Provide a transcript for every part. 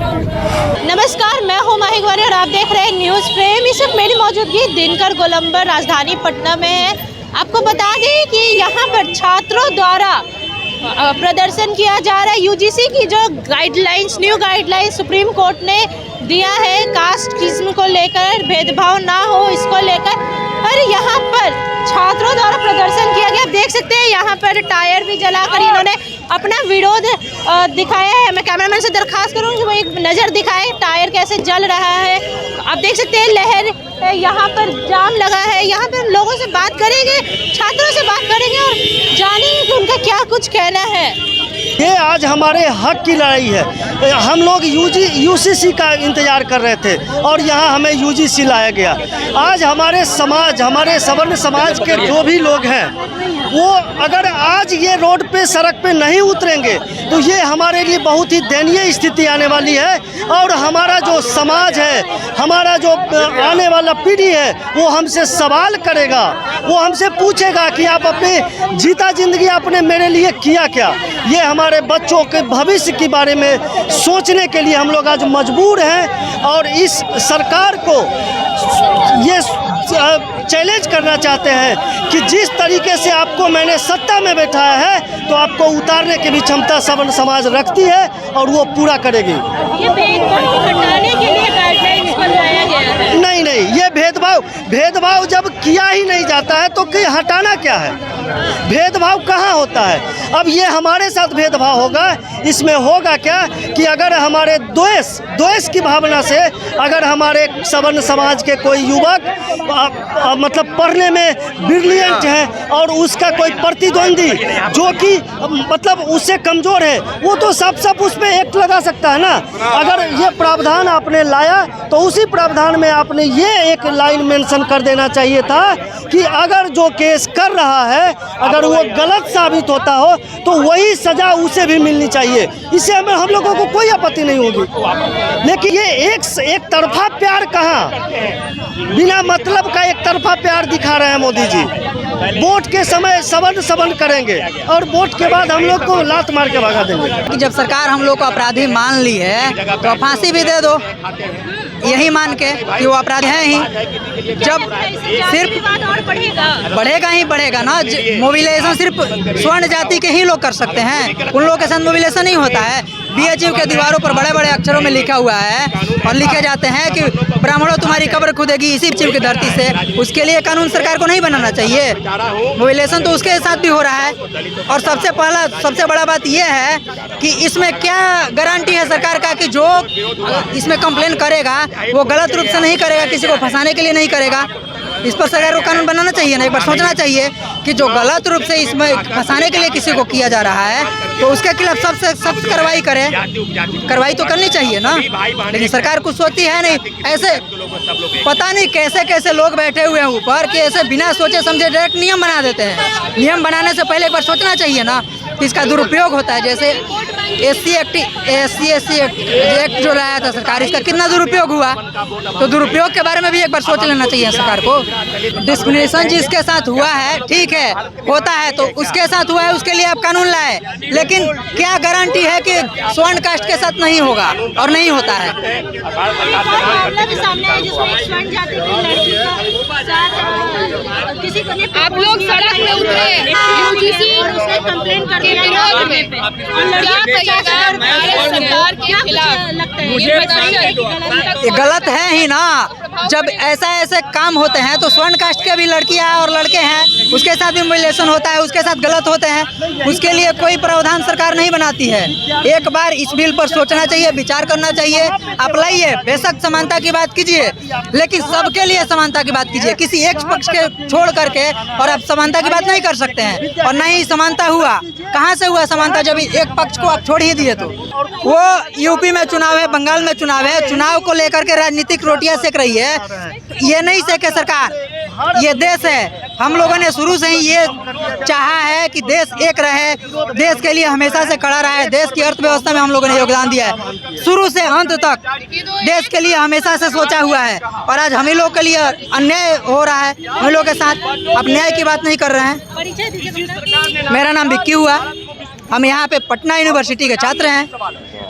नमस्कार, मैं हूं माही गौरी और आप देख रहे हैं न्यूज़ फ्रेम। इस वक्त मेरी मौजूदगी दिनकर गोलंबर राजधानी पटना में है। आपको बता दें कि यहां पर छात्रों द्वारा प्रदर्शन किया जा रहा है। यूजीसी की जो guidelines, new guidelines supreme court ने दिया है, कास्ट किस्म को लेकर भेदभाव ना हो, इसको लेकर पर यहाँ पर छात्रों द्वारा प्रदर्शन किया गया। आप देख सकते हैं यहाँ पर टायर भी जलाकर इन्होंने अपना विरोध दिखाया है। मैं कैमरामैन से दरखास्त करूँगी वो एक नज़र दिखाए टायर कैसे जल रहा है। आप देख सकते हैं लहर यहाँ पर जाम लगा है। यहाँ पर लोगों से बात करेंगे, छात्रों से बात करेंगे और जानेंगे कि उनका क्या कुछ कहना है। ये आज हमारे हक की लड़ाई है। हम लोग यूसीसी का इंतज़ार कर रहे थे और यहाँ हमें यूजीसी लाया गया। आज हमारे समाज, हमारे सवर्ण समाज के जो भी लोग हैं वो अगर आज ये रोड पे, सड़क पे नहीं उतरेंगे तो ये हमारे लिए बहुत ही दयनीय स्थिति आने वाली है। और हमारा जो समाज है, हमारा जो आने वाला पीढ़ी है वो हमसे सवाल करेगा, वो हमसे पूछेगा कि आप अपने जीता जिंदगी आपने मेरे लिए किया क्या। ये हमारे बच्चों के भविष्य के बारे में सोचने के लिए हम लोग आज मजबूर हैं और इस सरकार को ये चैलेंज करना चाहते हैं कि जिस तरीके से आपको मैंने सत्ता में बैठाया है तो आपको उतारने की भी क्षमता सवर्ण समाज रखती है और वो पूरा करेगी। ये भेदभाव हटाने के लिए गाइडलाइंस बनाया गया है। नहीं, ये भेदभाव जब किया ही नहीं जाता है तो कि हटाना क्या है। भेदभाव कहाँ होता है। अब ये हमारे साथ भेदभाव होगा, इसमें होगा क्या कि अगर हमारे द्वेष की भावना से अगर हमारे सवर्ण समाज के कोई युवक मतलब पढ़ने में ब्रिलियंट है और उसका कोई प्रतिद्वंदी जो कि मतलब उससे कमज़ोर है, वो तो सब उस पर एक्ट लगा सकता है ना। अगर ये प्रावधान आपने लाया तो उसी प्रावधान में आपने ये एक लाइन मेंशन कर देना चाहिए था कि अगर जो केस कर रहा है अगर वो गलत साबित होता हो तो वही सज़ा उसे भी मिलनी चाहिए। इससे हमें हम लोगों को कोई आपत्ति नहीं होगी। लेकिन ये एक तरफा प्यार कहाँ, बिना मतलब का एक तरफा प्यार दिखा रहे हैं मोदी जी। वोट के समय सवर्ण करेंगे और वोट के बाद हम लोग को लात मार के भगा देंगे। जब सरकार हम लोग को अपराधी मान ली है तो फांसी भी दे दो, यही मान के कि वो अपराधी हैं ही। जब सिर्फ बढ़ेगा ना, मोबिलाइजेशन सिर्फ स्वर्ण जाति के ही लोग कर सकते हैं, उन लोगों के साथ मोबिलाइजेशन नहीं होता है। बीएचयू के दीवारों पर बड़े बड़े अक्षरों में लिखा हुआ है और लिखे जाते हैं कि ब्राह्मणों तुम्हारी कब्र खुदेगी इसी चिव की धरती से। उसके लिए कानून सरकार को नहीं बनाना चाहिए। मोबिलाइजेशन तो उसके साथ भी हो रहा है। और सबसे बड़ा बात यह है कि इसमें क्या गारंटी है सरकार का कि जो इसमें कंप्लेन करेगा वो गलत रूप से नहीं करेगा, किसी को फंसाने के लिए नहीं करेगा। इस पर सरकार को कानून बनाना चाहिए ना, एक बार सोचना चाहिए कि जो गलत रूप से इसमें फंसाने के लिए किसी को किया जा रहा है तो उसके खिलाफ सबसे सख्त कार्रवाई करे। कार्रवाई तो करनी चाहिए ना, लेकिन सरकार कुछ सोचती है नहीं। ऐसे पता नहीं कैसे लोग बैठे हुए हैं ऊपर कि ऐसे बिना सोचे समझे डायरेक्ट नियम बना देते हैं। नियम बनाने से पहले एक बार सोचना चाहिए ना कि इसका दुरुपयोग होता है। जैसे एससी एक्ट जो लाया था सरकार, इसका कितना दुरुपयोग हुआ, तो दुरुपयोग के बारे में भी एक बार सोच लेना चाहिए सरकार को। डिस्क्रिमिनेशन जिसके साथ हुआ है, ठीक है, होता है तो उसके साथ हुआ है, उसके लिए आप कानून लाए, लेकिन क्या गारंटी है कि स्वर्ण कास्ट के साथ नहीं होगा और नहीं होता है। आप लोग सड़क में उतरे यूजीसी और उसने कंप्लेन कर दिया विरोध में सरकार के खिलाफ। मुझे गलत है ही ना। जब ऐसे काम होते हैं तो स्वर्ण कास्ट के भी लड़कियां और लड़के हैं, उसके साथ भी मोबिलाइजेशन होता है, उसके साथ गलत होते हैं। उसके लिए कोई प्रावधान सरकार नहीं बनाती है। एक बार इस बिल पर सोचना चाहिए, विचार करना चाहिए। आप लाइए, बेशक समानता की बात कीजिए, लेकिन सबके लिए समानता की बात कीजिए। किसी एक पक्ष के छोड़ करके और आप समानता की बात नहीं कर सकते हैं। और न ही समानता हुआ, कहाँ से हुआ समानता जब एक पक्ष को आप छोड़ ही दिए। तो वो यूपी में चुनाव है, बंगाल में चुनाव है, चुनाव को लेकर के राजनीतिक रोटियां सेक रही है। ये नहीं सेके सरकार, ये देश है। हम लोगों ने शुरू से ही ये चाहा है कि देश एक रहे, देश के लिए हमेशा से खड़ा रहा है। देश की अर्थव्यवस्था में हम लोगों ने योगदान दिया है, शुरू से अंत तक देश के लिए हमेशा से सोचा हुआ है। और आज हम ही लोग के लिए अन्याय हो रहा है, हम लोग के साथ। आप न्याय की बात नहीं कर रहे हैं। मेरा नाम विक्की हुआ, हम यहाँ पे पटना यूनिवर्सिटी के छात्र हैं।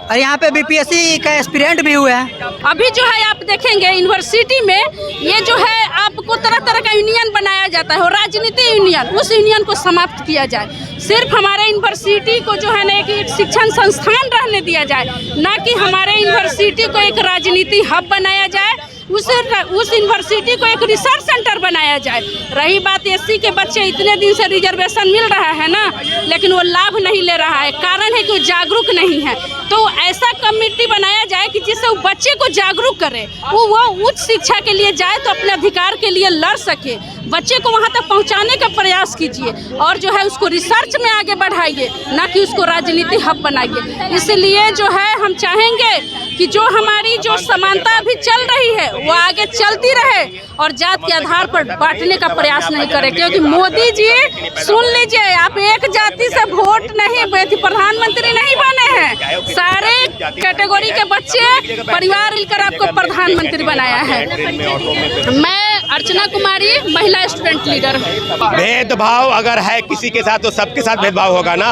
और यहाँ पे बीपीएससी का एस्पिरेंट भी हुए हैं। अभी जो है आप देखेंगे यूनिवर्सिटी में ये जो है आपको तरह तरह का यूनियन बनाया जाता है और राजनीति यूनियन, उस यूनियन को समाप्त किया जाए। सिर्फ हमारे यूनिवर्सिटी को जो है ना कि शिक्षण संस्थान रहने दिया जाए, ना कि हमारे यूनिवर्सिटी को एक राजनीति हब बनाया जाए, उस यूनिवर्सिटी को एक रिसर्च सेंटर बनाया जाए। रही बात एससी के बच्चे इतने दिन से रिजर्वेशन मिल रहा है ना, लेकिन वो लाभ नहीं ले रहा है, कारण है कि वो जागरूक नहीं है। तो ऐसा कमेटी बनाया जाए कि जिससे वो बच्चे को जागरूक करे, वो उच्च शिक्षा के लिए जाए तो अपने अधिकार के लिए लड़ सके। बच्चे को वहाँ तक पहुँचाने का प्रयास कीजिए और जो है उसको रिसर्च में आगे बढ़ाइए, ना कि उसको राजनीति हब बनाइए। इसलिए जो है हम चाहेंगे कि जो हमारी जो समानता अभी चल रही है वो आगे चलती रहे और जात के आधार पर बांटने का प्रयास नहीं करें, क्योंकि मोदी जी सुन लीजिए, आप एक जाति से वोट नहीं, प्रधानमंत्री नहीं बने हैं, सारे कैटेगरी के बच्चे परिवार मिलकर आपको प्रधानमंत्री बनाया है। मैं अर्चना कुमारी, महिला स्टूडेंट लीडर। भेदभाव अगर है किसी के साथ तो सबके साथ भेदभाव होगा ना।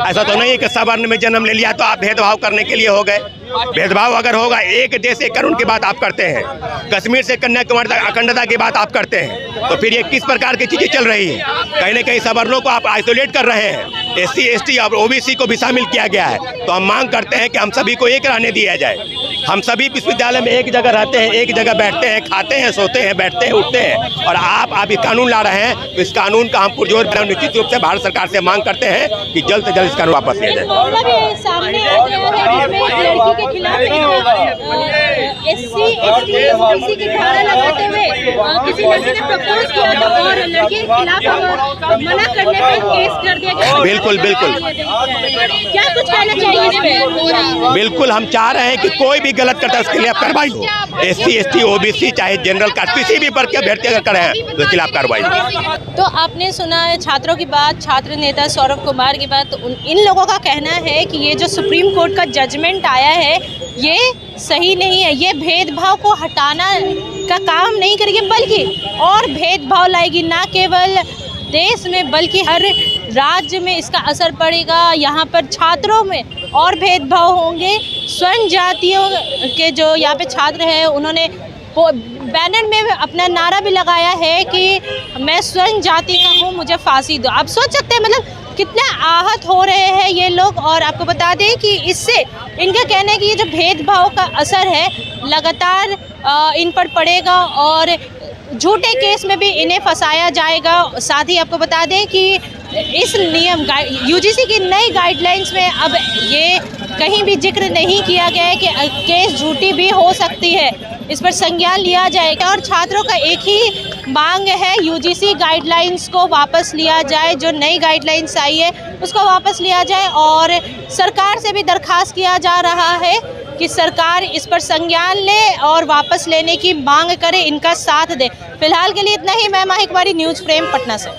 ऐसा तो नहीं है कि सवर्ण में जन्म ले लिया तो आप भेदभाव करने के लिए हो गए। भेदभाव अगर होगा, एक देश एक कानून की बात आप करते हैं, कश्मीर से कन्याकुमारी तक अखंडता की बात आप करते हैं, तो फिर ये किस प्रकार की चीजें चल रही है? कहीं न कहीं सवर्णों को आप आइसोलेट कर रहे हैं, एससी एसटी और ओबीसी को भी शामिल किया गया है। तो हम मांग करते हैं कि हम सभी को एक रहने दिया जाए। हम सभी विश्वविद्यालय में एक जगह रहते हैं, एक जगह बैठते हैं, खाते हैं, सोते हैं, बैठते हैं, उठते हैं, और आप कानून ला रहे हैं। तो इस कानून का हम पुरजोर निश्चित रूप से भारत सरकार से मांग करते हैं कि जल्द से जल्द इस कानून वापस लिया जाए। सामने आ गया है जिसमें एक लड़की के खिलाफ एससी एसटी ओबीसी की धारा लगाते हुए किसी लड़की ने प्रपोज किया था और लड़की के खिलाफ मना करने पे केस कर दिया गया। बिल्कुल बिल्कुल, क्या कुछ कहना चाहिए इस पे? बिल्कुल हम चाह रहे हैं कि कोई भी गलत करता है उसके लिए कार्रवाई हो। एससी एसटी ओबीसी चाहे जनरल कास्ट किसी भी वर्ग के अभ्यर्थी अगर करे हैं तो खिलाफ कार्रवाई हो। तो आपने सुना है छात्रों की बात, छात्र नेता सौरभ कुमार की बात। तो इन लोगों का कहना है कि ये जो सुप्रीम कोर्ट का जजमेंट आया है ये सही नहीं है, ये भेदभाव को हटाना का काम नहीं करेगी बल्कि और भेदभाव लाएगी, ना केवल देश में बल्कि हर राज्य में इसका असर पड़ेगा। यहाँ पर छात्रों में और भेदभाव होंगे। स्वर्ण जातियों के जो यहाँ पे छात्र हैं उन्होंने बैनर में अपना नारा भी लगाया है कि मैं स्वर्ण जाति का हूँ, मुझे फांसी दो। आप सोच सकते हैं मतलब कितना आहत हो रहे हैं ये लोग। और आपको बता दें कि इससे इनका कहना है कि ये जो भेदभाव का असर है लगातार इन पर पड़ेगा और झूठे केस में भी इन्हें फंसाया जाएगा। साथ ही आपको बता दें कि इस नियम यूजीसी की नई गाइडलाइंस में अब ये कहीं भी जिक्र नहीं किया गया है कि केस झूठी भी हो सकती है, इस पर संज्ञान लिया जाएगा। और छात्रों का एक ही मांग है, यूजीसी गाइडलाइंस को वापस लिया जाए, जो नई गाइडलाइंस आई है उसको वापस लिया जाए। और सरकार से भी दरखास्त किया जा रहा है कि सरकार इस पर संज्ञान ले और वापस लेने की मांग करे, इनका साथ दे। फिलहाल के लिए इतना ही। मैं माही कुमारी, न्यूज़ फ्रेम, पटना से।